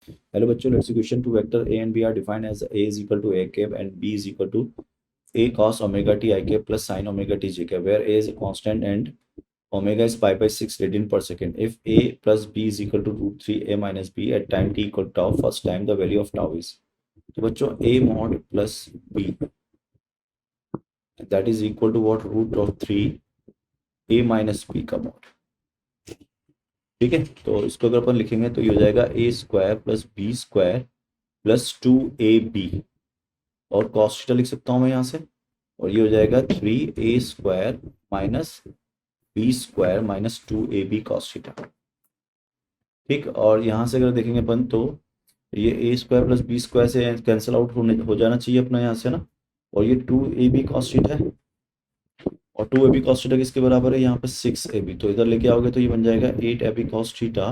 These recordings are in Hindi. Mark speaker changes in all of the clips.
Speaker 1: हेलो बच्चों, let's question two vector A and B are defined as a is equal to a cap and b is equal to a cos omega t I cap plus sin omega t j cap, where a is a constant and omega is pi by 6 radian per second. If a plus b is equal to root 3 a minus b at time t equal to tau, first time the value of tau is. तो बच्चों a mod plus b that is equal to what, root of 3 a minus b का mod. ठीक है, तो इसको अगर अपन लिखेंगे तो ये हो जाएगा a square plus B square plus 2ab और कॉस थीटा लिख सकता हूँ मैं यहाँ से, और ये हो जाएगा 3a square minus B square minus 2ab cos theta. ठीक, और यहाँ से अगर देखेंगे अपन तो ये a square plus B square से कैंसिल आउट हो जाना चाहिए अपना यहाँ से ना, और ये 2ab कॉस थीटा है और 2ab कॉस थीटा किसके बराबर है यहाँ पे 6ab, तो इधर लेके आओगे तो ये बन जाएगा 8ab cos theta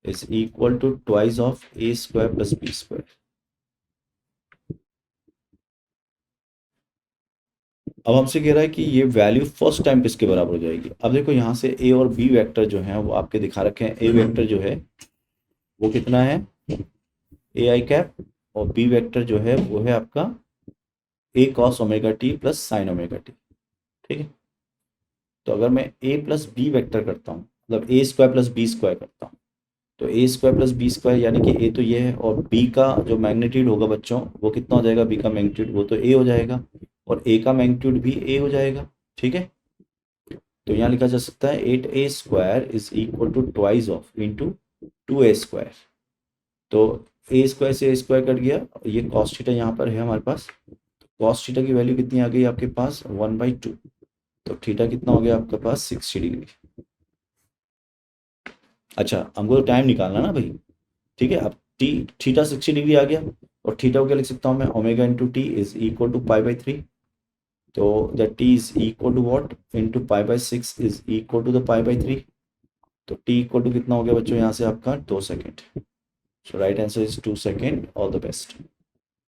Speaker 1: is equal to twice of a square plus B square. अब हमसे कह रहा है कि ये वैल्यू फर्स्ट टाइम किसके बराबर हो जाएगी. अब देखो यहाँ से ए और बी वेक्टर जो है वो आपके दिखा रखे हैं. ए वेक्टर जो है वो कितना है, ए आई कैप, और बी वेक्टर जो है वो है आपका A cos omega T plus sine omega T. ठीक है, तो अगर मैं ए प्लस बी वेक्टर करता हूँ, मतलब ए स्क्वायर प्लस बी स्क्वायर करता हूँ, तो A square plus B square यानी कि ए तो ये है, और बी का जो मैग्नीट्यूड होगा बच्चों वो कितना हो जाएगा, बी का मैग्नीट्यूड वो तो ए हो जाएगा, और ए का मैग्नीट्यूड भी ए हो जाएगा. ठीक है, तो यहाँ लिखा जा सकता है 8a square is equal to twice of into 2a square. तो ए स्क्वायर से ए स्क्वायर कट गया, ये कॉस थीटा यहाँ पर है हमारे पास. कॉस थीटा की वैल्यू कितनी आ गई आपके पास 1/2, तो थीटा कितना हो गया आपके पास 60 डिग्री. अच्छा, हमको तो टाइम निकालना ना भाई. ठीक है, अब थीटा 60 डिग्री आ गया, और थीटा को क्या लिख सकता हूँ मैं, omega into T is equal to π/3. तो that t is equal to what, into π/6 is equal to the π/3. तो t इक्वल टू कितना हो गया बच्चों यहाँ से आपका 2 second. So right answer is 2 second. All the best.